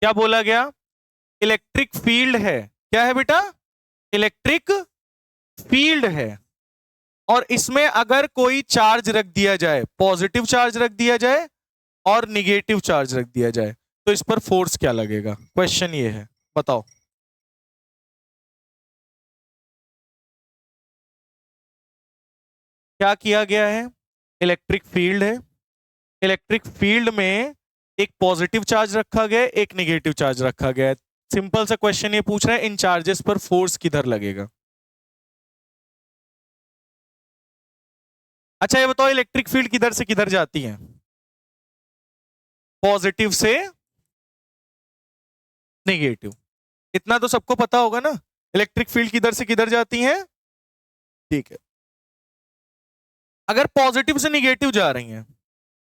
क्या बोला गया? इलेक्ट्रिक फील्ड है। क्या है बेटा? इलेक्ट्रिक फील्ड है। और इसमें अगर कोई चार्ज रख दिया जाए, पॉजिटिव चार्ज रख दिया जाए और निगेटिव चार्ज रख दिया जाए, तो इस पर फोर्स क्या लगेगा? क्वेश्चन ये है, बताओ। क्या किया गया है? इलेक्ट्रिक फील्ड है। इलेक्ट्रिक फील्ड में एक पॉजिटिव चार्ज रखा गया है, एक निगेटिव चार्ज रखा गया है। सिंपल सा क्वेश्चन ये पूछ रहा है, इन चार्जेस पर फोर्स किधर लगेगा? अच्छा ये बताओ, इलेक्ट्रिक फील्ड किधर से किधर जाती है? पॉजिटिव से निगेटिव। इतना तो सबको पता होगा ना, इलेक्ट्रिक फील्ड किधर से किधर जाती है। ठीक है, अगर पॉजिटिव से निगेटिव जा रही हैं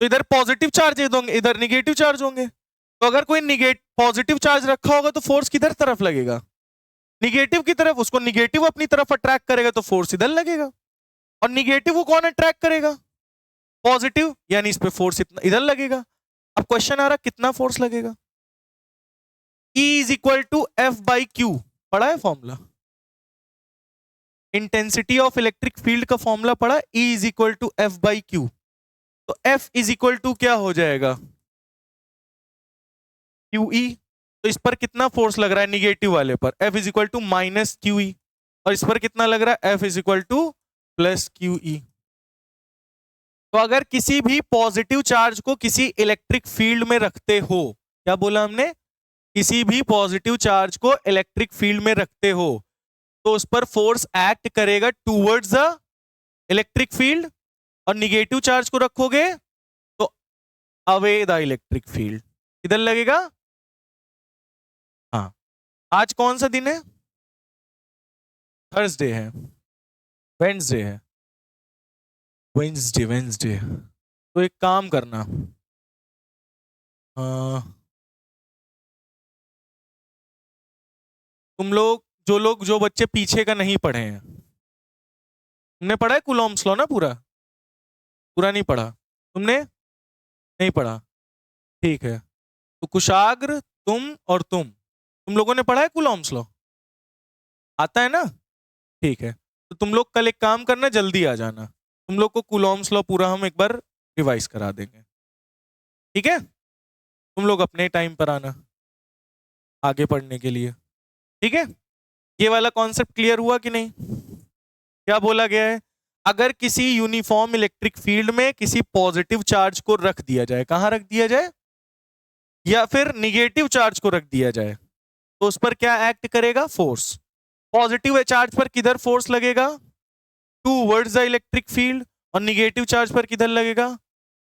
तो इधर पॉजिटिव चार्ज होंगे, इधर निगेटिव चार्ज होंगे। तो अगर कोई पॉजिटिव चार्ज रखा होगा तो फोर्स किधर तरफ लगेगा? निगेटिव की तरफ। उसको निगेटिव अपनी तरफ अट्रैक्ट करेगा तो फोर्स इधर लगेगा। और निगेटिव को कौन अट्रैक्ट करेगा? पॉजिटिव, यानी इस पे फोर्स इतना इधर लगेगा। अब क्वेश्चन आ रहा, कितना फोर्स लगेगा? E is equal to F by Q. पढ़ा है formula? Intensity of electric field का फॉर्मूला पढ़ा? E is equal to F by Q. तो F इज इक्वल टू क्या हो जाएगा? QE। तो इस पर कितना फोर्स लग रहा है निगेटिव वाले पर? F is equal to minus QE। और इस पर कितना लग रहा है? F is equal to plus QE। तो अगर किसी भी पॉजिटिव चार्ज को किसी इलेक्ट्रिक फील्ड में रखते हो, क्या बोला हमने? किसी भी पॉजिटिव चार्ज को इलेक्ट्रिक फील्ड में रखते हो तो उस पर फोर्स एक्ट करेगा टूवर्ड्स द इलेक्ट्रिक फील्ड। और निगेटिव चार्ज को रखोगे तो अवे द इलेक्ट्रिक फील्ड। किधर लगेगा? हाँ। आज कौन सा दिन है? थर्सडे है, वेंसडे है, वेंसडे वेंसडे। तो एक काम करना, तुम लोग जो बच्चे पीछे का नहीं पढ़े हैं, तुमने पढ़ा है कूलॉम्स लॉ ना? पूरा पूरा नहीं पढ़ा तुमने? नहीं पढ़ा, ठीक है। तो कुशाग्र, तुम और तुम लोगों ने पढ़ा है कूलॉम्स लॉ? आता है ना? ठीक है, तो तुम लोग कल एक काम करना, जल्दी आ जाना। तुम लोग को कूलॉम्स लॉ पूरा हम एक बार रिवाइज करा देंगे, ठीक है? तुम लोग अपने टाइम पर आना आगे पढ़ने के लिए, ठीक है? ये वाला कॉन्सेप्ट क्लियर हुआ कि नहीं? क्या बोला गया है? अगर किसी यूनिफॉर्म इलेक्ट्रिक फील्ड में किसी पॉजिटिव चार्ज को रख दिया जाए, कहां रख दिया जाए? या फिर निगेटिव चार्ज को रख दिया जाए, तो उस पर क्या एक्ट करेगा? फोर्स। पॉजिटिव चार्ज पर किधर फोर्स लगेगा? Towards the electric field. और निगेटिव चार्ज पर किधर लगेगा?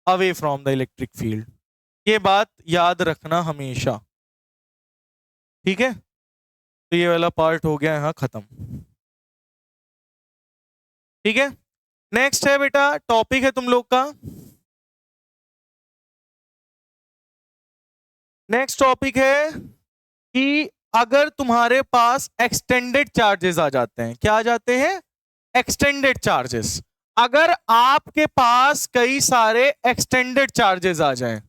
Away from the electric field. ये बात याद रखना हमेशा, ठीक है? तो ये वाला पार्ट हो गया यहां खत्म, ठीक है? नेक्स्ट है बेटा, टॉपिक है तुम लोग का, नेक्स्ट टॉपिक है कि अगर तुम्हारे पास एक्सटेंडेड चार्जेस आ जाते हैं, क्या आ जाते हैं? Extended charges. अगर आपके पास कई सारे एक्सटेंडेड चार्जेस आ जाएं,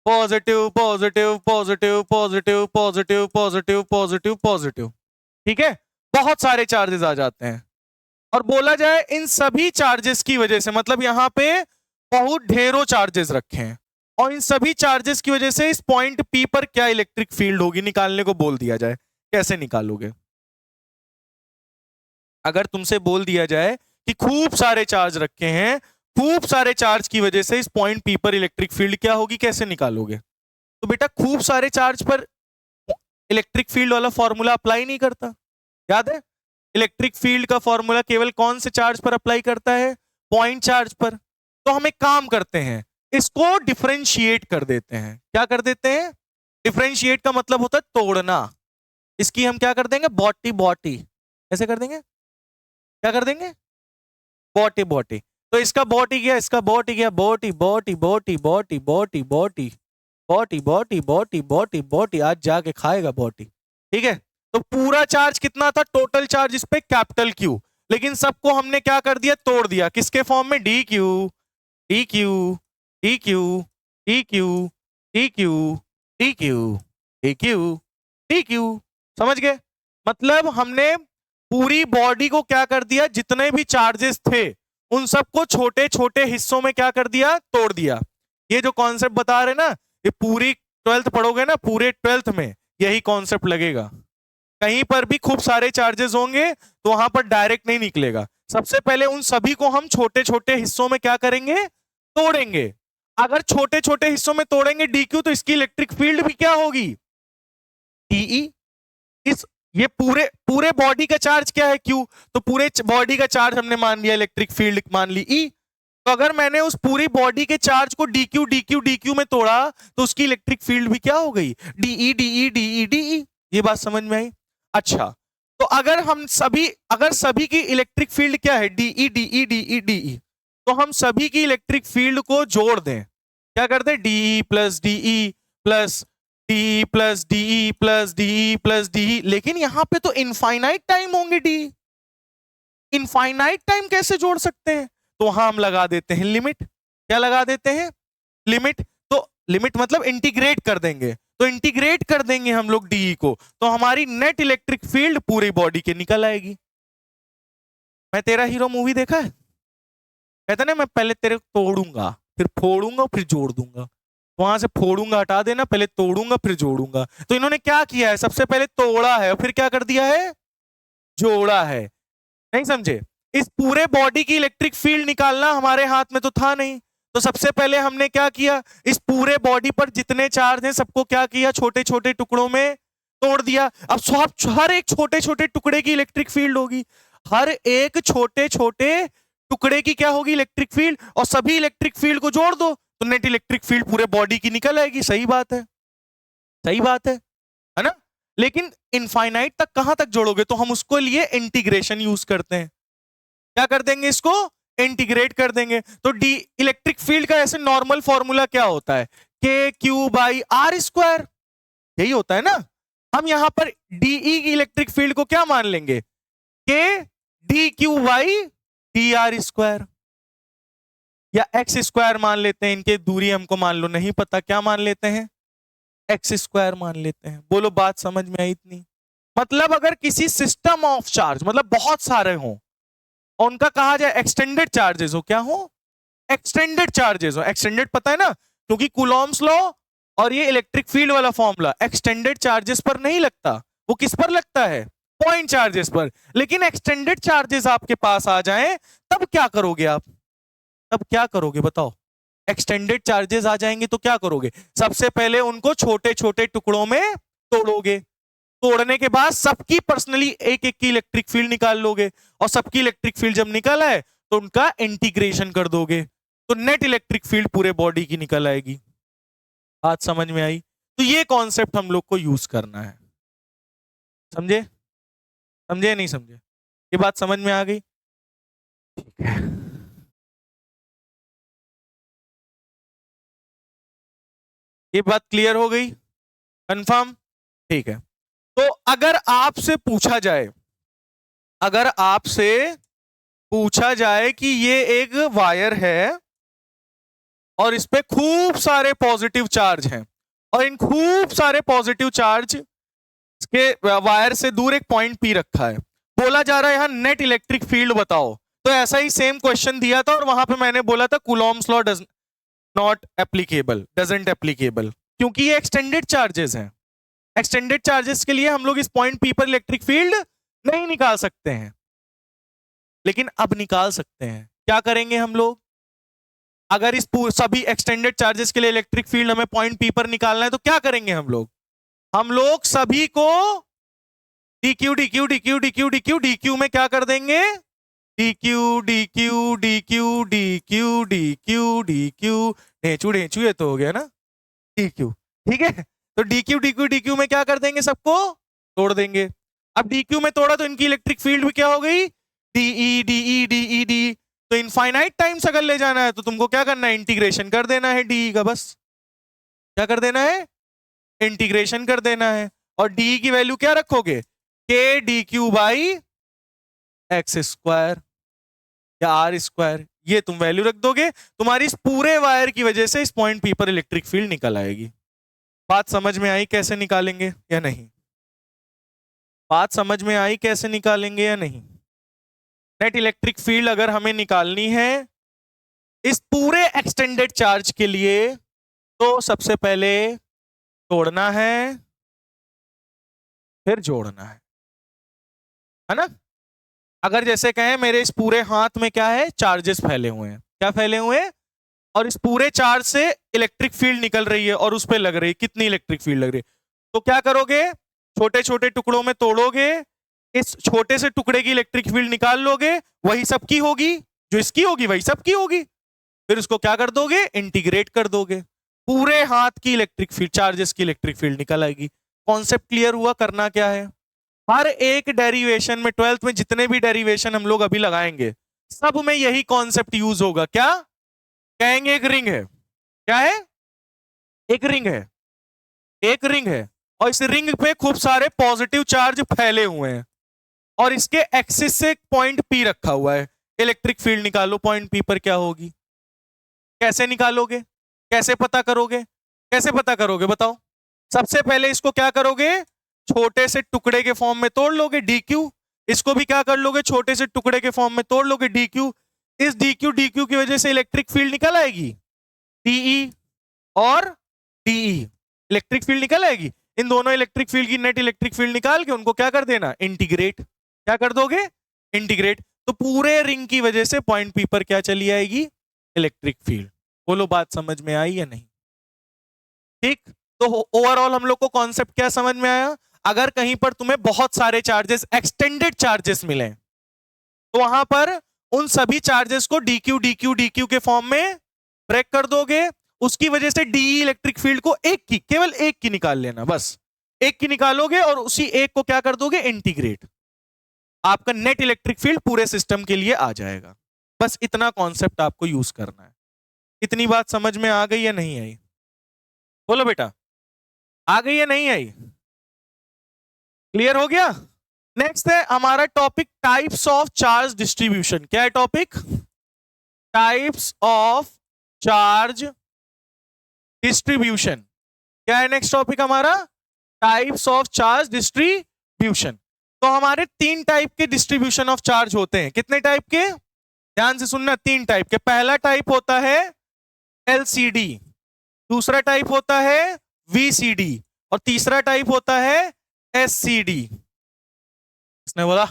positive positive positive positive positive positive positive positive, ठीक है? बहुत सारे चार्जेस आ जाते हैं और बोला जाए इन सभी चार्जेस की वजह से, मतलब यहां पे बहुत ढेरों चार्जेस रखे हैं और इन सभी चार्जेस की वजह से इस पॉइंट P पर क्या इलेक्ट्रिक फील्ड होगी निकालने को बोल दिया जाए, कैसे निकालोगे? अगर तुमसे बोल दिया जाए कि खूब सारे चार्ज रखे हैं, खूब सारे चार्ज की वजह से इस पॉइंट P पर इलेक्ट्रिक फील्ड क्या होगी, कैसे निकालोगे? तो बेटा खूब सारे चार्ज पर इलेक्ट्रिक फील्ड वाला फॉर्मूला अप्लाई नहीं करता, याद है? इलेक्ट्रिक फील्ड का फॉर्मूला केवल कौन से चार्ज पर अप्लाई करता है? पॉइंट चार्ज पर। तो हम एक काम करते हैं, इसको डिफरेंशिएट कर देते हैं। क्या कर देते हैं? डिफरेंशिएट का मतलब होता है तोड़ना। इसकी हम क्या कर देंगे? बॉटी बॉटी। ऐसे कर देंगे, क्या कर देंगे? बॉटी बॉटी। तो इसका बॉटी गया, इसका बॉटी गया, बॉटी बॉटी बॉटी बॉटी बॉटी बॉटी बॉटी बॉटी बॉटी बॉटी बॉटी, आज जाके खाएगा बॉटी, ठीक है? तो पूरा चार्ज कितना था? टोटल चार्ज इस पे कैपिटल Q, लेकिन सबको हमने क्या कर दिया? तोड़ दिया। किसके फॉर्म में? D q d q d q d q d q d q, a q d q. समझ गए? मतलब हमने पूरी बॉडी को क्या कर दिया, जितने भी चार्जेस थे उन सबको छोटे छोटे हिस्सों में क्या कर दिया, तोड़ दिया। ये जो कॉन्सेप्ट बता रहे ना, ये पूरी 12th पढ़ोगे ना, पूरे 12th में यही कॉन्सेप्ट लगेगा। कहीं पर भी खूब सारे चार्जेस होंगे तो वहां पर डायरेक्ट नहीं निकलेगा। सबसे पहले उन सभी को हम छोटे छोटे हिस्सों में क्या करेंगे, तोड़ेंगे। अगर छोटे छोटे हिस्सों में तोड़ेंगे डीक्यू, तो इसकी इलेक्ट्रिक फील्ड भी क्या होगी, टीई। इस ये पूरे पूरे बॉडी का चार्ज क्या है, क्यू, तो पूरे बॉडी का चार्ज हमने मान लिया, इलेक्ट्रिक फील्ड मान ली ई। तो अगर मैंने उस पूरी बॉडी के चार्ज को डीक्यू डीक्यू डीक्यू में तोड़ा तो उसकी इलेक्ट्रिक फील्ड भी क्या हो गई, डीई डीई डीई डीई। ये बात समझ में आई? अच्छा, तो अगर सभी की इलेक्ट्रिक फील्ड क्या है, डीई डीई डीई डीई, तो हम सभी की इलेक्ट्रिक फील्ड को जोड़ दें। क्या कर दें, d e plus d e plus d plus d plus d plus d. लेकिन यहां पे तो इनफाइनाइट टाइम होंगे डी, इनफाइनाइट टाइम कैसे जोड़ सकते हैं? तो वहां हम लगा देते हैं लिमिट। क्या लगा देते हैं, लिमिट। तो लिमिट मतलब इंटीग्रेट कर देंगे, तो इंटीग्रेट कर देंगे हम लोग डी को, तो हमारी नेट इलेक्ट्रिक फील्ड पूरी बॉडी के निकल आएगी। मैं तेरा हीरो मूवी देखा है, कहता ना मैं पहले तेरे को तोड़ूंगा फिर फोड़ूंगा फिर जोड़ दूंगा। वहां से फोड़ूंगा हटा देना, पहले तोड़ूंगा फिर जोड़ूंगा। तो इन्होंने क्या किया है, सबसे पहले तोड़ा है और फिर क्या कर दिया है, जोड़ा है। नहीं समझे? इस पूरे बॉडी की इलेक्ट्रिक फील्ड निकालना हमारे हाथ में तो था नहीं, तो सबसे पहले हमने क्या किया, इस पूरे बॉडी पर जितने चार्ज हैं सबको क्या किया, छोटे छोटे टुकड़ों में तोड़ दिया। अब हर एक छोटे छोटे टुकड़े की इलेक्ट्रिक फील्ड होगी, हर एक छोटे छोटे टुकड़े की क्या होगी, इलेक्ट्रिक फील्ड, और सभी इलेक्ट्रिक फील्ड को जोड़ दो तो नेट इलेक्ट्रिक फील्ड पूरे बॉडी की निकल आएगी। सही बात है, सही बात है ना? लेकिन इनफाइनाइट तक कहां तक जोड़ोगे, तो हम उसको लिए इंटीग्रेशन यूज करते हैं। क्या कर देंगे, इसको इंटीग्रेट कर देंगे। तो डी इलेक्ट्रिक फील्ड का ऐसे नॉर्मल फॉर्मूला क्या होता है, के क्यू बाई आर स्क्वायर, यही होता है ना। हम यहां पर डीई की इलेक्ट्रिक फील्ड को क्या मान लेंगे, के d q by D R square, या एक्स स्क्वायर मान लेते हैं। इनके दूरी हमको मान लो नहीं पता, क्या मान लेते हैं, एक्स स्क्वायर मान लेते हैं। बोलो बात समझ में आई इतनी? मतलब अगर किसी सिस्टम ऑफ चार्ज, मतलब बहुत सारे हों और उनका कहा जाए एक्सटेंडेड चार्जेस हो, क्या हो, एक्सटेंडेड चार्जेस हो। एक्सटेंडेड पता है ना, क्योंकि कूलॉम्स लॉ और ये इलेक्ट्रिक फील्ड वाला फॉर्मूला एक्सटेंडेड चार्जेस पर नहीं लगता, वो किस पर लगता है, पॉइंट चार्जेस पर। लेकिन एक्सटेंडेड चार्जेस आपके पास आ जाएं तब क्या करोगे आप, तब क्या करोगे बताओ? एक्सटेंडेड चार्जेस आ जाएंगे तो क्या करोगे, सबसे पहले उनको छोटे छोटे टुकड़ों में तोड़ोगे। तोड़ने के बाद सबकी पर्सनली एक एक की इलेक्ट्रिक फील्ड निकाल लोगे, और सबकी इलेक्ट्रिक फील्ड जब निकल आए तो उनका इंटीग्रेशन कर दोगे, तो नेट इलेक्ट्रिक फील्ड पूरे बॉडी की निकल आएगी। बात समझ में आई? तो ये कॉन्सेप्ट हम लोग को यूज करना है। समझे? समझे नहीं समझे? ये बात समझ में आ गई? ठीक है, ये बात क्लियर हो गई, कंफर्म? ठीक है। तो अगर आपसे पूछा जाए, अगर आपसे पूछा जाए कि ये एक वायर है और इस पे खूब सारे पॉजिटिव चार्ज हैं, और इन खूब सारे पॉजिटिव चार्ज के वायर से दूर एक पॉइंट पी रखा है, बोला जा रहा है यहां नेट इलेक्ट्रिक फील्ड बताओ। तो ऐसा ही सेम क्वेश्चन दिया था और वहां पे मैंने बोला था Coulomb's law does not applicable, doesn't applicable, क्योंकि ये एक्सटेंडेड चार्जेस हैं। एक्सटेंडेड चार्जेस के लिए हम लोग इस पॉइंट पी पर इलेक्ट्रिक फील्ड नहीं निकाल सकते हैं, लेकिन अब निकाल सकते हैं। क्या करेंगे हम लोग, अगर इस सभी एक्सटेंडेड चार्जेस के लिए इलेक्ट्रिक फील्ड हमें पॉइंट पी पर निकालना है तो क्या करेंगे हम लोग, हम लोग सभी को dq dq dq dq dq dq में क्या कर देंगे, dq dq dq dq dq dq ढेंचू ढेंचू, ये तो हो गया ना डीक्यू। ठीक है, तो डीक्यू डीक्यू डीक्यू में क्या कर देंगे, सबको तोड़ देंगे। अब डीक्यू में तोड़ा तो इनकी इलेक्ट्रिक फील्ड भी क्या हो गई, डीई डीई डीई डी। तो इनफाइनाइट टाइम्स अगर ले जाना है तो तुमको क्या करना है, इंटीग्रेशन कर देना है डी का, बस क्या कर देना है, इंटीग्रेशन कर देना है। और डी की वैल्यू क्या रखोगे, के d q by x square या आर स्क्वायर, ये तुम वैल्यू रख दोगे। तुम्हारी इस पूरे वायर की वजह से इस पॉइंट पी पर इलेक्ट्रिक फील्ड निकल आएगी। बात समझ में आई कैसे निकालेंगे या नहीं? बात समझ में आई कैसे निकालेंगे या नहीं? नेट इलेक्ट्रिक फील्ड अगर हमें निकालनी है इस पूरे एक्सटेंडेड चार्ज के लिए तो सबसे पहले तोड़ना है फिर जोड़ना है ना? अगर जैसे कहें मेरे इस पूरे हाथ में क्या है, चार्जेस फैले हुए हैं, क्या फैले हुए हैं, और इस पूरे चार्ज से इलेक्ट्रिक फील्ड निकल रही है और उस पे लग रही है, कितनी इलेक्ट्रिक फील्ड लग रही है, तो क्या करोगे, छोटे छोटे टुकड़ों में तोड़ोगे, इस छोटे से टुकड़े की इलेक्ट्रिक फील्ड निकाल लोगे, वही सबकी होगी, जो इसकी होगी वही सबकी होगी, फिर उसको क्या कर दोगे, इंटीग्रेट कर दोगे, पूरे हाथ की इलेक्ट्रिक फील्ड, चार्जेस की इलेक्ट्रिक फील्ड निकल आएगी। कॉन्सेप्ट क्लियर हुआ? करना क्या है, हर एक डेरिवेशन में, 12th में जितने भी डेरिवेशन हम लोग अभी लगाएंगे सब में यही कॉन्सेप्ट यूज होगा। क्या कहेंगे, एक रिंग है, क्या है, एक रिंग है, एक रिंग है, और इस रिंग पे खूब सारे पॉजिटिव चार्ज फैले हुए हैं और इसके एक्सिस से एक पॉइंट पी रखा हुआ है, इलेक्ट्रिक फील्ड निकालो, पॉइंट पी पर क्या होगी, कैसे निकालोगे, कैसे पता करोगे, कैसे पता करोगे बताओ? सबसे पहले इसको क्या करोगे, छोटे से टुकड़े के फॉर्म में तोड़ लोगे, डीक्यू, इसको भी क्या कर लोगे, छोटे से टुकड़े के फॉर्म में तोड़ लोगे, डीक्यू, इस डीक्यू डीक्यू की वजह से इलेक्ट्रिक फील्ड निकल आएगी, टीई और टीई, इलेक्ट्रिक फील्ड निकल आएगी। इन दोनों इलेक्ट्रिक फील्ड की नेट इलेक्ट्रिक फील्ड निकाल के उनको क्या कर देना, इंटीग्रेट, क्या कर दोगे, इंटीग्रेट, तो पूरे रिंग की वजह से पॉइंट पी पर क्या चली आएगी, इलेक्ट्रिक फील्ड। बोलो बात समझ में आई या नहीं? ठीक, तो ओवरऑल हम लोग को कॉन्सेप्ट क्या समझ में आया, अगर कहीं पर तुम्हें बहुत सारे चार्जेस, एक्सटेंडेड चार्जेस मिले तो वहां पर उन सभी चार्जेस को डीक्यू डीक्यू डीक्यू के फॉर्म में ब्रेक कर दोगे, उसकी वजह से डी इलेक्ट्रिक फील्ड को एक की, केवल एक की निकाल लेना, बस एक की निकालोगे और उसी एक को क्या कर दोगे, इंटीग्रेट, आपका नेट इलेक्ट्रिक फील्ड पूरे सिस्टम के लिए आ जाएगा। बस इतना कॉन्सेप्ट आपको यूज करना है। इतनी बात समझ में आ गई या नहीं आई? बोलो बेटा, आ गई या नहीं आई? क्लियर हो गया? नेक्स्ट है हमारा topic types of charge distribution. क्या है topic? Types of charge distribution. क्या है नेक्स्ट टॉपिक हमारा? Types of charge distribution. तो हमारे 3 टाइप के डिस्ट्रीब्यूशन ऑफ चार्ज होते हैं। कितने टाइप के? ध्यान से सुनना, 3 टाइप के। पहला टाइप होता है एलसीडी, दूसरा टाइप होता है वीसीडी और तीसरा टाइप होता है एससीडी। इसने बोला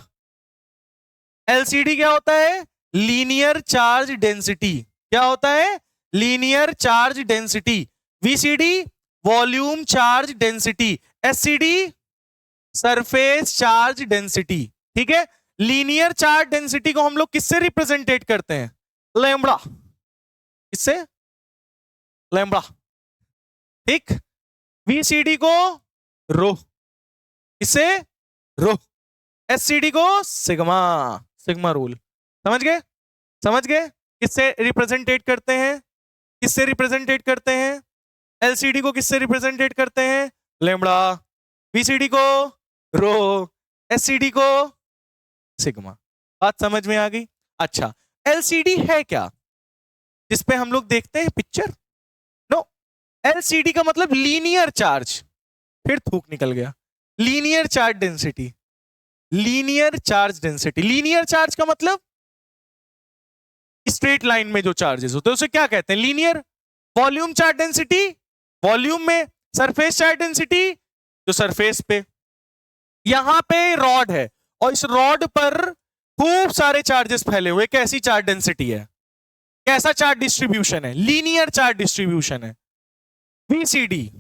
एलसीडी क्या होता है? Linear charge density. क्या होता है? Linear charge density. VCD volume charge density. SCD surface charge density. ठीक है, लीनियर चार्ज डेंसिटी को हम लोग किससे रिप्रेजेंटेट करते हैं? लैम्बडा। किससे? लैम्बडा। ठीक, वीसीडी को रो, किससे? रो। एससीडी को सिग्मा, सिग्मा रूल। समझ गए? समझ गए किससे रिप्रेजेंटेट करते हैं? किससे रिप्रेजेंटेट करते हैं? एलसीडी को किससे रिप्रेजेंटेट करते हैं? लैम्बडा। वीसीडी को रो, एससीडी को सिग्मा। बात समझ में आ गई? अच्छा, एलसीडी है क्या जिसपे हम लोग देखते हैं पिक्चर? नो, एलसीडी का मतलब लीनियर चार्ज। फिर थूक निकल गया। Linear charge density, linear charge density. Linear charge का मतलब स्ट्रेट लाइन में जो चार्जेस होते हैं उसे क्या कहते हैं? Linear. Volume charge density, volume में। सरफेस चार्ज डेंसिटी, जो सरफेस पे। यहां पे रॉड है और इस रॉड पर खूब सारे चार्जेस फैले हुए। कैसी चार्ज डेंसिटी है? कैसा चार्ज डिस्ट्रीब्यूशन है? लीनियर चार्ज डिस्ट्रीब्यूशन है। वीसीडी,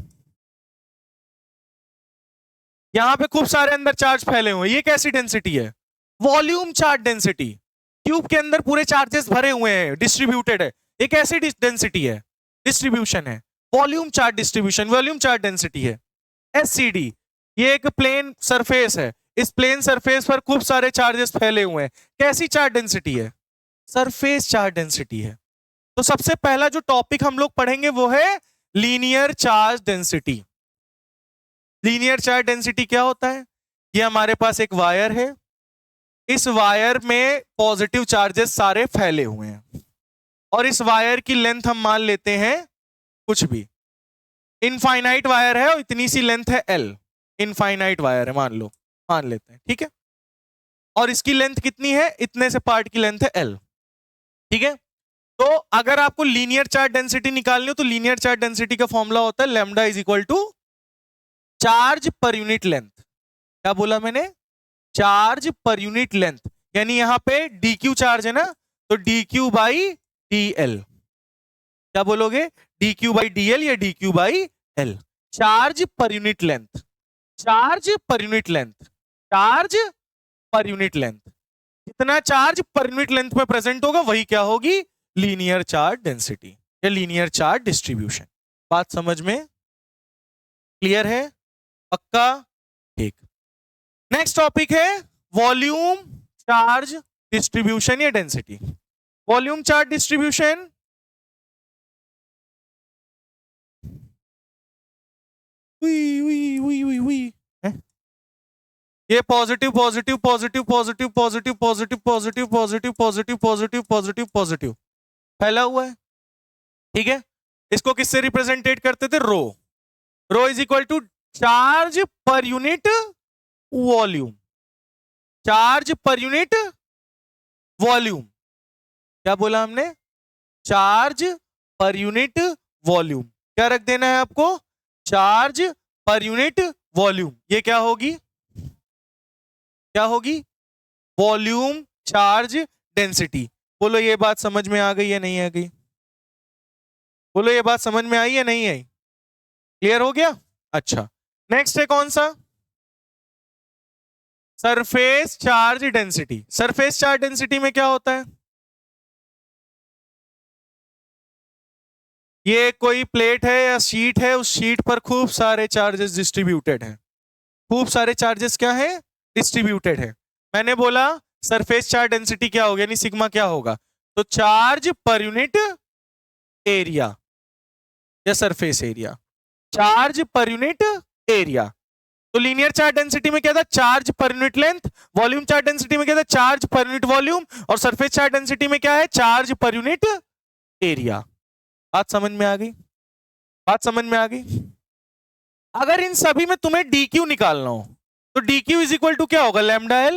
यहां पे खूब सारे अंदर चार्ज फैले हुए, ये कैसी डेंसिटी है? Volume charge density. ट्यूब के अंदर पूरे चार्जेस भरे हुए हैं, डिस्ट्रीब्यूटेड है, ये कैसी डेंसिटी है? डिस्ट्रीब्यूशन है। Volume charge distribution, volume charge density है। एससीडी, ये एक प्लेन सरफेस है, इस प्लेन सरफेस पर खूब सारे चार्जेस फैले हुए हैं, कैसी चार्ज डेंसिटी है? सरफेस चार्ज डेंसिटी है। तो सबसे पहला जो टॉपिक हम लोग पढ़ेंगे वो है linear charge density. Linear charge density क्या होता है? ये हमारे पास एक वायर है, इस वायर में पॉजिटिव चार्जेस सारे फैले हुए हैं और इस वायर की लेंथ हम मान लेते हैं कुछ भी। इनफाइनाइट वायर है और इतनी सी लेंथ है L, इनफाइनाइट वायर है मान लो, मान लेते हैं, ठीक है, और इसकी लेंथ कितनी है, इतने से पार्ट की लेंथ है L, ठीक है। तो अगर आपको लीनियर चार्ज डेंसिटी निकालनी हो तो लीनियर चार्ज डेंसिटी का फॉर्मूला होता है lambda is equal to charge पर यूनिट लेंथ। क्या बोला मैंने, चार्ज पर यूनिट लेंथ, यानी यहां पे dq चार्ज है ना, तो dq बाई dl, क्या बोलोगे, dq बाई dl या dq बाई l, चार्ज पर यूनिट लेंथ, चार्ज पर यूनिट लेंथ, चार्ज पर यूनिट लेंथ, कितना चार्ज पर यूनिट लेंथ में प्रेजेंट होगा वही क्या होगी, लीनियर चार्ज डेंसिटी या लीनियर चार्ज डिस्ट्रीब्यूशन। बात समझ में क्लियर है, पक्का, ठीक। नेक्स्ट टॉपिक है वॉल्यूम चार्ज डिस्ट्रीब्यूशन या डेंसिटी। वॉल्यूम चार्ज डिस्ट्रीब्यूशन, ये positive positive positive positive positive positive positive positive positive positive positive positive फैला हुआ है, ठीक है। इसको किससे रिप्रेजेंटेट करते थे, rho, rho is equal to charge पर यूनिट वॉल्यूम, चार्ज पर यूनिट वॉल्यूम, क्या बोला हमने, चार्ज पर यूनिट वॉल्यूम, क्या रख देना है आपको, चार्ज पर यूनिट वॉल्यूम, ये क्या होगी, क्या होगी, वॉल्यूम चार्ज डेंसिटी। बोलो ये बात समझ में आ गई या नहीं आ गई, बोलो ये बात समझ में आई या नहीं आई, क्लियर हो गया। अच्छा, नेक्स्ट है कौन सा, surface charge density. Surface charge density में क्या होता है, ये कोई प्लेट है या शीट है, उस शीट पर खूब सारे चार्जेस डिस्ट्रीब्यूटेड हैं, खूब सारे चार्जेस क्या है, डिस्ट्रीब्यूटेड है। मैंने बोला सरफेस चार्ज डेंसिटी क्या होगा, यानी सिग्मा क्या होगा, तो चार्ज पर यूनिट एरिया या सरफेस एरिया, चार्ज पर यूनिट एरिया। तो लीनियर चार्ज डेंसिटी में क्या था, चार्ज पर unit length, volume charge density में क्या था, चार्ज पर यूनिट वॉल्यूम, और सरफेस चार्ज डेंसिटी में क्या है, चार्ज पर यूनिट एरिया। बात समझ में आ गई, बात समझ में आ गई। अगर इन सभी में तुम्हें dq निकालना हो तो dq इज इक्वल टू क्या होगा, lambda l,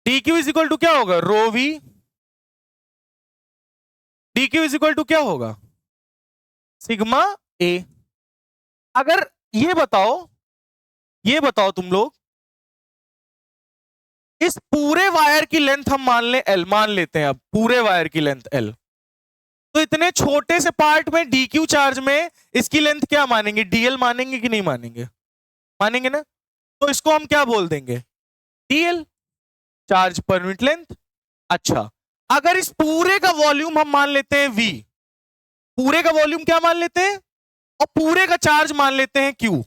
dq is equal to क्या होगा, rho v, dq is equal to क्या होगा, सिग्मा ए। अगर ये बताओ तुम लोग, इस पूरे वायर की लेंथ हम मान ले L, मान लेते हैं अब पूरे वायर की लेंथ L, तो इतने छोटे से पार्ट में dq चार्ज में इसकी लेंथ क्या मानेंगे, dl मानेंगे कि नहीं मानेंगे, मानेंगे ना, तो इसको हम क्या बोल देंगे, dl, चार्ज पर यूनिट लेंथ। अच्छा, अगर इस पूरे का वॉल्यूम हम मान लेते हैं v, पूरे का वॉल्यूम क्या मान लेते हैं, और पूरे का चार्ज मान लेते हैं q,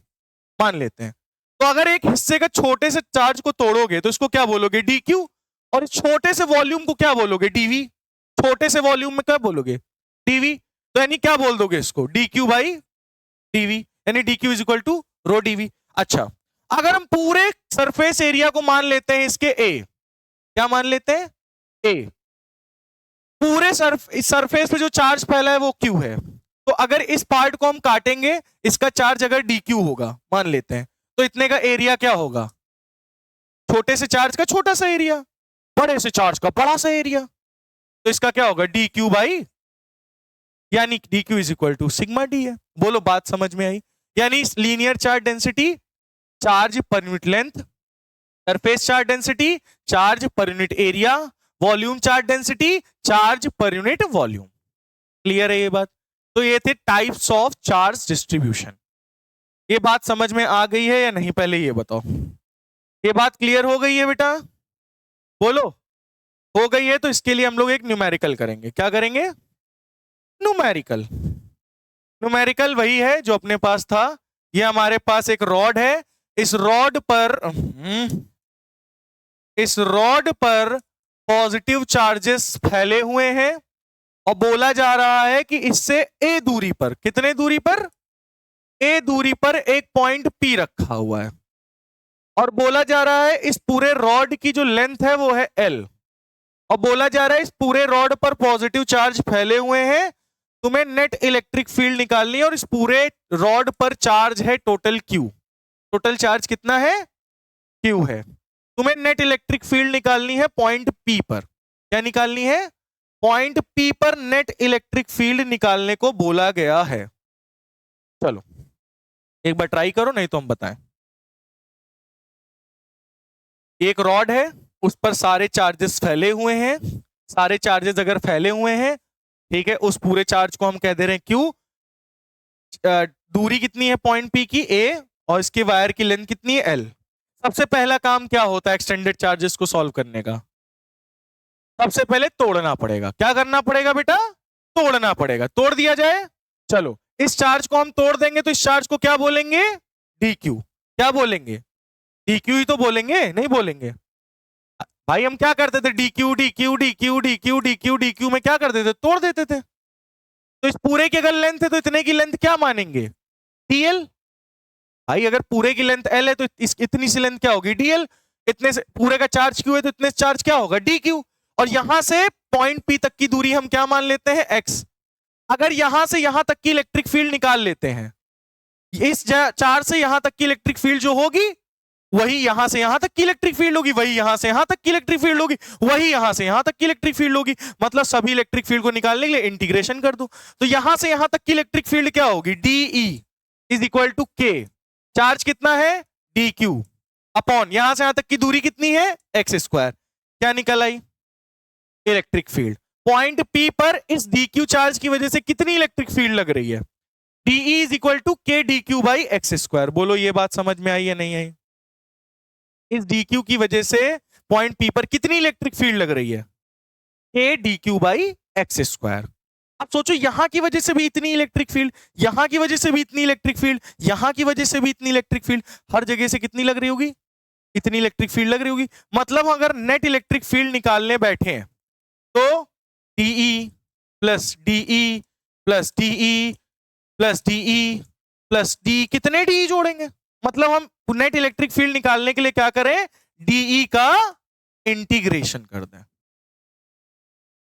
मान लेते हैं, तो अगर एक हिस्से का छोटे से चार्ज को तोड़ोगे तो इसको क्या बोलोगे, dq, और इस छोटे से वॉल्यूम को क्या बोलोगे, dv, छोटे से वॉल्यूम में क्या बोलोगे, dv, तो यानी क्या बोल दोगे इसको, dq बाई dv, यानी dq is equal to rho dv। अच्छा, अगर हम पूरे सरफेस एरिया को मान लेते हैं इसके a, क्या मान लेते हैं, a, पूरे सरफेस पे जो चार्ज फैला है वो q है, तो अगर इस पार्ट को हम काटेंगे, इसका चार्ज अगर dq होगा मान लेते हैं, तो इतने का एरिया क्या होगा, छोटे से चार्ज का छोटा सा एरिया, बड़े से चार्ज का बड़ा सा एरिया, तो इसका क्या होगा, dq बाई, यानी dq is equal to sigma d है। बोलो बात समझ में आई, यानी लीनियर चार्ज डेंसिटी चार्ज पर unit length, surface charge density charge पर unit area, volume charge density charge पर यूनिट वॉल्यूम। क्लियर है ये बात, तो ये थे टाइप्स ऑफ चार्ज डिस्ट्रीब्यूशन। ये बात समझ में आ गई है या नहीं, पहले ये बताओ, ये बात क्लियर हो गई है बेटा, बोलो हो गई है, तो इसके लिए हम लोग एक न्यूमेरिकल करेंगे, क्या करेंगे, न्यूमेरिकल। न्यूमेरिकल वही है जो अपने पास था, ये हमारे पास एक रॉड है, इस रॉड पर पॉजिटिव चार्जेस फैले हुए हैं, और बोला जा रहा है कि इससे a दूरी पर, कितने दूरी पर, a दूरी पर एक पॉइंट P रखा हुआ है, और बोला जा रहा है इस पूरे रॉड की जो लेंथ है वो है L, और बोला जा रहा है इस पूरे रॉड पर पॉजिटिव चार्ज फैले हुए हैं, तुम्हें नेट इलेक्ट्रिक फील्ड निकालनी है और इस पूरे रॉड पर चार्ज है टोटल क्यू। टोटल चार्ज कितना है? क्यू है। तुम्हें नेट इलेक्ट्रिक फील्ड निकालनी है पॉइंट पी पर। क्या निकालनी है? पॉइंट पी पर नेट इलेक्ट्रिक फील्ड निकालने को बोला गया है। चलो एक बार ट्राई करो, नहीं तो हम बताएं। एक रॉड है, उस पर सारे चार्जेस फैले हुए हैं। सारे चार्जेस अगर फैले हुए हैं, ठीक है, उस पूरे चार्ज को हम कह दे रहे हैं क्यू। दूरी कितनी है पॉइंट पी की? ए, और इसके वायर की लेंथ कितनी है? एल। सबसे पहला काम क्या होता है एक्सटेंडेड चार्जेस को सॉल्व करने का? सबसे पहले तोड़ना पड़ेगा। क्या करना पड़ेगा बेटा? तोड़ना पड़ेगा। तोड़ दिया जाए। चलो इस चार्ज को हम तोड़ देंगे तो इस चार्ज को क्या बोलेंगे? D q. क्या बोलेंगे? डी क्यू ही तो बोलेंगे, नहीं बोलेंगे भाई? हम क्या करते थे? D q d q d q d q d q d Q में क्या करते थे? तोड़ देते थे। तो इस पूरे की अगर लेंथ है तो इतने की लेंथ क्या मानेंगे? टीएल। भाई अगर पूरे की लेंथ एल है तो इतनी सी लेंथ क्या होगी? डीएल। इतने से पूरे का चार्ज क्यू है तो इतने से चार्ज क्या होगा? D Q. और यहां से पॉइंट पी तक की दूरी हम क्या मान लेते हैं? एक्स। अगर यहां से यहां तक की इलेक्ट्रिक फील्ड निकाल लेते हैं, इस चार्ज से यहां तक की इलेक्ट्रिक फील्ड जो होगी वही यहां से यहां तक की इलेक्ट्रिक फील्ड होगी, वही यहां से यहां तक की इलेक्ट्रिक फील्ड होगी, वही यहां से यहां तक की इलेक्ट्रिक फील्ड होगी। मतलब सभी इलेक्ट्रिक फील्ड को निकालने के लिए इंटीग्रेशन कर दो। तो यहां से यहां तक की इलेक्ट्रिक फील्ड क्या होगी? डीई इज इक्वल टू के। चार्ज कितना है? डी क्यू अपॉन यहां से यहां तक की दूरी कितनी है? X square. क्या निकल आई? Electric field. पॉइंट पी पर इस डी क्यू चार्ज की वजह से कितनी इलेक्ट्रिक फील्ड लग रही है? DE is equal to k d q by x square. बोलो ये बात समझ में आई या नहीं आई? इस डी क्यू की वजह से पॉइंट पी पर कितनी इलेक्ट्रिक फील्ड लग रही है? के d q by x square. अब सोचो यहां की वजह से भी इतनी इलेक्ट्रिक फील्ड, यहां की वजह से भी इतनी इलेक्ट्रिक फील्ड, यहां की वजह से भी इतनी इलेक्ट्रिक फील्ड, हर जगह से कितनी लग रही होगी? इतनी इलेक्ट्रिक फील्ड लग रही होगी। मतलब अगर नेट इलेक्ट्रिक फील्ड निकालने बैठे हैं तो d e plus d e plus d e plus d e plus d, कितने डी जोड़ेंगे? मतलब हम नेट इलेक्ट्रिक फील्ड निकालने के लिए क्या करें? डीई का इंटीग्रेशन कर दें।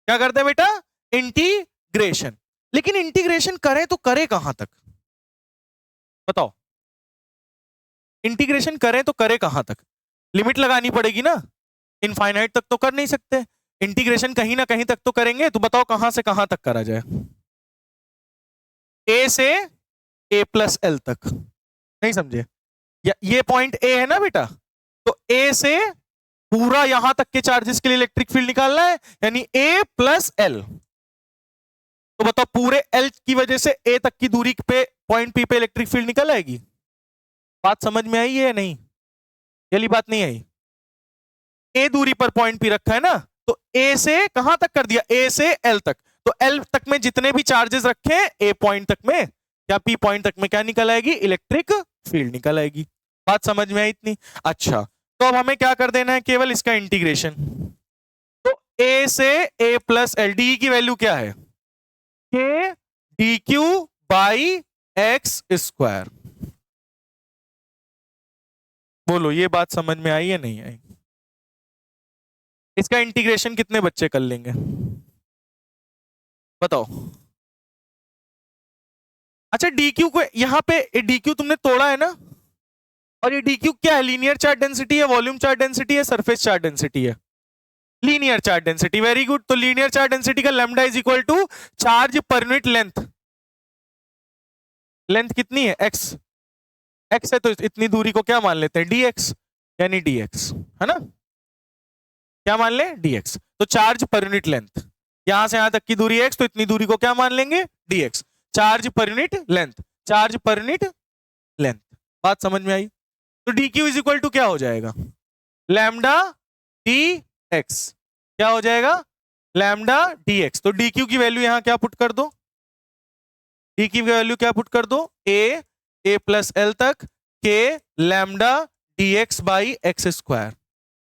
क्या करते हैं बेटा? इंटीग्रेशन। लेकिन इंटीग्रेशन करें तो करें कहां तक? बताओ, इंटीग्रेशन करें तो करें कहां तक? लिमिट लगानी पड़ेगी ना, इनफाइनाइट तक तो कर नहीं सकते। इंटीग्रेशन कहीं ना कहीं तक तो करेंगे। तो बताओ कहां से कहां तक करा जाए? ए से ए प्लस एल तक। नहीं समझे? ये पॉइंट ए है ना बेटा, तो ए से पूरा यहां तक के चार्जेस के लिए इलेक्ट्रिक फील्ड निकालना है, यानी ए प्लस एल। तो बताओ पूरे एल की वजह से ए तक की दूरी पे पॉइंट पी पे इलेक्ट्रिक फील्ड निकल आएगी। बात समझ में आई है या नहीं? ये बात नहीं आई? ए दूरी पर पॉइंट पी रखा है ना, तो ए से कहां तक कर दिया? ए से एल तक। तो एल तक में जितने भी चार्जेस रखे ए पॉइंट तक में, क्या पी पॉइंट तक में क्या निकल आएगी? इलेक्ट्रिक फील्ड निकल आएगी। बात समझ में आई इतनी? अच्छा, तो अब हमें क्या कर देना है? केवल इसका इंटीग्रेशन। तो ए से ए प्लस एल, डी की वैल्यू क्या है? के d q by x square. बोलो ये बात समझ में आई या नहीं आई? इसका इंटीग्रेशन कितने बच्चे कर लेंगे? बताओ। अच्छा, डी क्यू को यहां पे डी क्यू तुमने तोड़ा है ना, और ये डी क्यू क्या है? लीनियर चार्ज डेंसिटी है, वॉल्यूम चार्ज डेंसिटी है, सरफेस चार्ज डेंसिटी है? Linear charge density. Very good. तो लीनियर चार्ज डेंसिटी का lambda is equal to charge पर यूनिट लेंथ। लेंथ कितनी है? एक्स। एक्स है तो इतनी दूरी को क्या मान लेते हैं? डीएक्स, यानी डीएक्स, है ना? क्या मान ले? डीएक्स। तो चार्ज पर यूनिट लेंथ, यहां से यहां तक की दूरी एक्स, तो इतनी दूरी को क्या मान लेंगे? डीएक्स। चार्ज पर यूनिट लेंथ, चार्ज पर यूनिट लेंथ। बात समझ में आई? तो d q is equal to क्या हो जाएगा? Lambda d x. क्या हो जाएगा? Lambda d x. तो डी क्यू की वैल्यू यहां क्या पुट कर दो? डी की वैल्यू क्या पुट कर दो? ए प्लस एल तक के lambda d x by x square.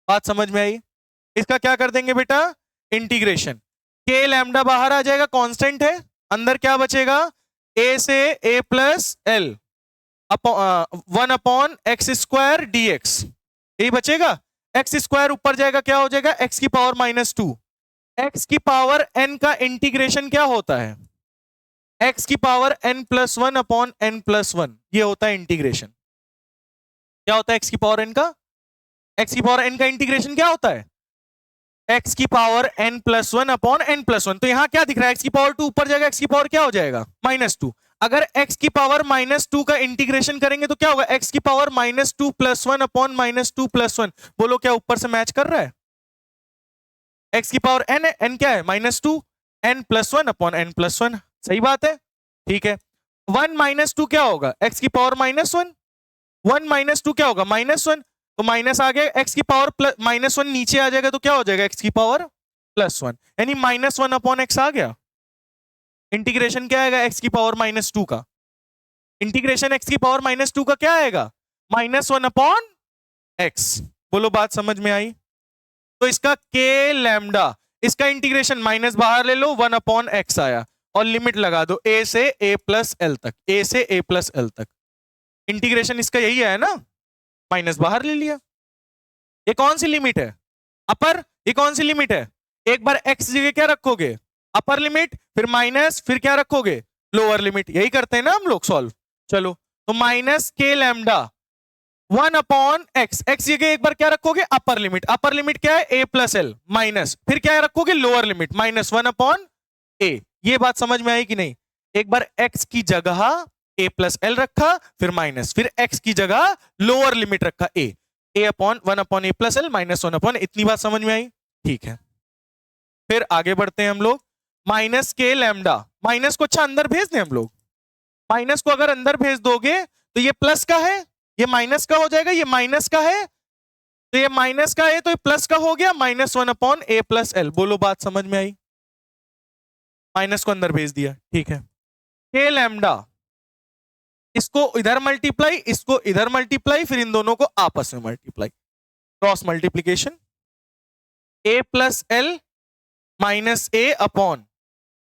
बात समझ में आई? इसका क्या कर देंगे बेटा? इंटीग्रेशन। के लैम्डा बाहर आ जाएगा, कांस्टेंट है, अंदर क्या बचेगा? ए से a plus l 1 upon x square d x, यही बचेगा। एक्स स्क्वायर ऊपर जाएगा, क्या हो जाएगा? एक्स की पावर -2। एक्स की पावर n का इंटीग्रेशन क्या होता है? एक्स की power n plus one upon n plus one, ये होता है इंटीग्रेशन। क्या होता है एक्स की पावर n का? एक्स की पावर n का इंटीग्रेशन क्या होता है? एक्स की power n plus one upon n plus one. तो यहां क्या दिख रहा है? एक्स की पावर 2 ऊपर जाएगा, एक्स की पावर क्या हो जाएगा? -2। अगर x की पावर -2 का इंटीग्रेशन करेंगे तो क्या होगा? x की power -2 plus one upon -2 plus one. बोलो क्या ऊपर से मैच कर रहा है? x की पावर n है, n क्या है? -2, n plus one upon n plus one. सही बात है, ठीक है। 1 -2 क्या होगा? x की पावर -1। 1 -2 क्या होगा? -1। तो माइनस आ गया, एक्स की पावर -1 नीचे आ जाएगा तो क्या हो जाएगा? एक्स की पावर +1, यानी -1 अपॉन एक्स आ गया। इंटीग्रेशन क्या आएगा एक्स की पावर -2 का? इंटीग्रेशन एक्स की पावर -2 का क्या आएगा? -1 अपॉन एक्स। बोलो बात समझ में आई? तो इसका के लैम्डा, इसका इंटीग्रेशन माइनस बाहर ले लो, 1 अपॉन एक्स आया, और लिमिट लगा दो a से a प्लस एल तक, a से a प्लस एल तक। इंटीग्रेशन इसका यही है ना, माइनस बाहर ले लिया। ये कौन सी लिमिट है? अपर। ये कौन सी लिमिट है? एक बार x जगह क्या रखोगे? अपर लिमिट, फिर माइनस, फिर क्या रखोगे? Lower limit. यही करते हैं ना हम लोग सॉल्व। चलो, तो माइनस के लैम्डा 1 अपॉन एक्स, एक्स जगह एक बार क्या रखोगे? Upper limit. अपर लिमिट क्या है? a प्लस एल, माइनस, फिर क्या रखोगे? Lower limit, -1 upon a। ये बात समझ में आई कि नहीं? एक बार x की जगह a प्लस एल रखा, फिर माइनस, फिर x की जगह लोअर लिमिट रखा a upon 1 upon a plus l -1 upon. इतनी बात समझ में आई? ठीक है, फिर आगे बढ़ते हैं हम लोग। माइनस के लैम्डा, माइनस को अच्छा अंदर भेज दें हम लोग। माइनस को अगर अंदर भेज दोगे तो ये प्लस का है, ये माइनस का हो जाएगा, ये माइनस का है, तो ये माइनस का है तो ये प्लस का हो गया, -1 अपॉन a प्लस एल। बोलो बात समझ में आई? माइनस को अंदर भेज दिया, ठीक है। के लैम्डा, इसको इधर मल्टीप्लाई, इसको इधर मल्टीप्लाई, फिर इन दोनों को आपस में multiply, cross multiplication. a plus L minus a upon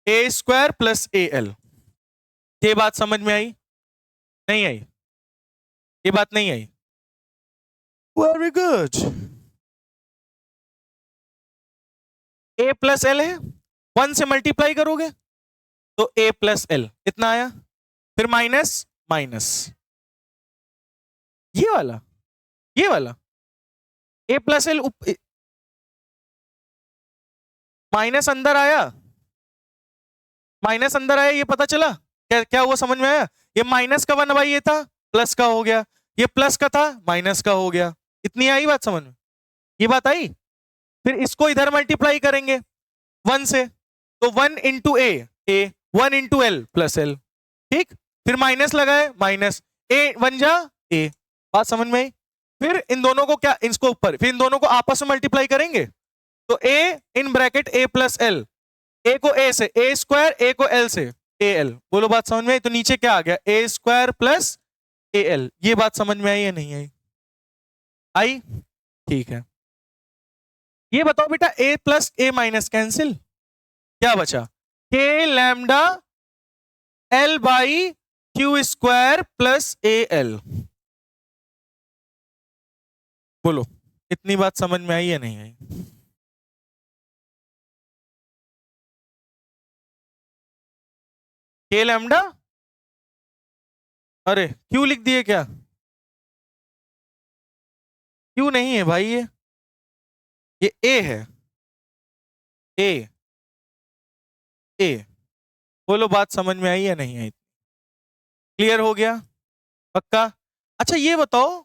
a square plus A L. ये बात समझ में आई? नहीं आई? ये बात नहीं आई? Very good. a plus l है, 1 से मल्टीप्लाई करोगे तो a प्लस एल इतना आया, फिर माइनस माइनस, ये वाला, ये वाला a प्लस एल, माइनस अंदर आया, माइनस अंदर आया, ये पता चला क्या क्या हुआ? समझ में आया? ये माइनस का 1 बाई ये था, प्लस का हो गया, ये प्लस का था, माइनस का हो गया। इतनी आई बात समझ में? ये बात आई? फिर इसको इधर मल्टीप्लाई करेंगे 1 से, तो 1 इंटू ए, 1 इंटू एल प्लस एल, ठीक। फिर माइनस लगाए, माइनस, ए 1 जा ए। बात समझ में आई? फिर इन दोनों को क्या, इसको ऊपर, फिर इन दोनों को आपस में मल्टीप्लाई करेंगे, तो a in bracket a plus l, a को ए से ए स्क्वायर, ए को एल से ए एल। बोलो बात समझ में आई? तो नीचे क्या आ गया? ए स्क्वायर प्लस ए एल। ये बात समझ में आई या नहीं आई? आई, ठीक है। ये बताओ बेटा, ए प्लस ए माइनस कैंसिल, क्या बचा? के lambda L by Q square plus A L. बोलो इतनी बात समझ में आई या नहीं आई? के लैम्डा, अरे क्यू लिख दिए क्या? क्यू नहीं है भाई, ये ए है, ए, ए। बोलो बात समझ में आई या नहीं आई? क्लियर हो गया? पक्का? अच्छा ये बताओ,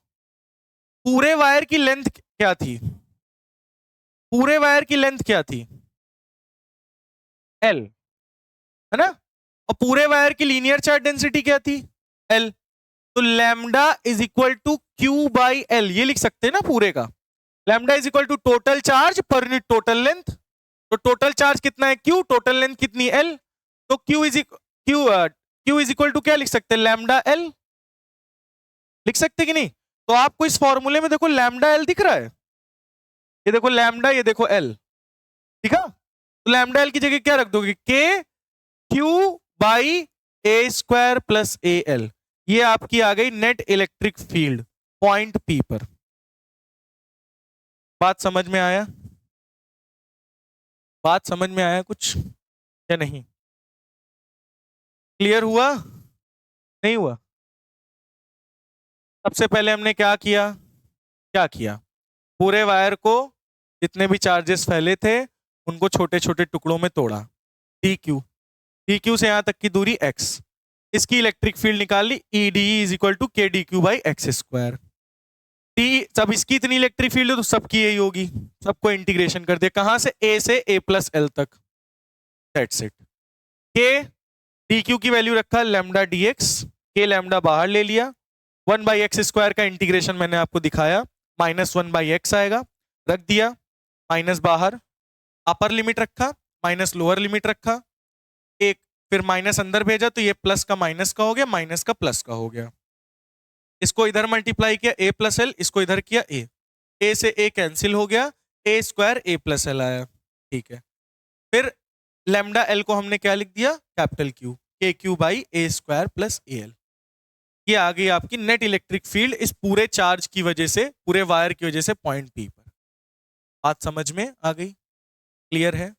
पूरे वायर की लेंथ क्या थी? पूरे वायर की लेंथ क्या थी? एल, है ना? और पूरे वायर की लीनियर चार्ज डेंसिटी क्या थी? एल। तो lambda is equal to q by L, ये लिख सकते हैं ना पूरे का। Lambda is equal to total charge पर यूनिट टोटल लेंथ। तो टोटल चार्ज कितना है? क्यू। टोटल लेंथ कितनी? एल। तो क्यू इज इक्वल टू क्या लिख सकते हैं? Lambda L. लिख सकते कि नहीं? तो आपको इस फॉर्मूले में देखो लैम्डा एल दिख रहा है, ये देखो लैम्डा, ये देखो एल, ठीक है। तो लैम्डा एल की जगह क्या रख दोगे? के Q by A square plus A L. ये आपकी आ गई net electric field point P पर। बात समझ में आया? बात समझ में आया कुछ या नहीं? क्लियर हुआ? नहीं हुआ? सबसे पहले हमने क्या किया, पूरे वायर को जितने भी चार्जेस फैले थे उनको छोटे छोटे टुकड़ों में तोड़ा। डी क्यू से यहां तक की दूरी x, इसकी इलेक्ट्रिक फील्ड निकाल ली, E d is equal to k d q by x square. टी सब इसकी इतनी इलेक्ट्रिक फील्ड है तो सबकी यही होगी, सबको इंटीग्रेशन कर दिया कहां से, ए से ए प्लस एल तक, दैट्स इट। के डी क्यू की वैल्यू रखा लैम्डा डी एक्स, के लैम्डा बाहर ले लिया, 1/x² का इंटीग्रेशन मैंने आपको दिखाया, -1/x आएगा, रख दिया, माइनस बाहर, अपर लिमिट रखा, माइनस लोअर लिमिट रखा, एक फिर माइनस अंदर भेजा तो ये प्लस का माइनस का हो गया, माइनस का प्लस का हो गया, इसको इधर मल्टीप्लाई किया a प्लस एल, इसको इधर किया a से a कैंसिल हो गया, a square a plus L आया, ठीक है। फिर लैम्डा एल को हमने क्या लिख दिया, कैपिटल क्यू, के Q by A square plus A L. ये आ गई आपकी नेट इलेक्ट्रिक फील्ड इस पूरे चार्ज की वजह से, पूरे वायर की वजह से पॉइंट पी पर। बात समझ में आ गई? क्लियर है?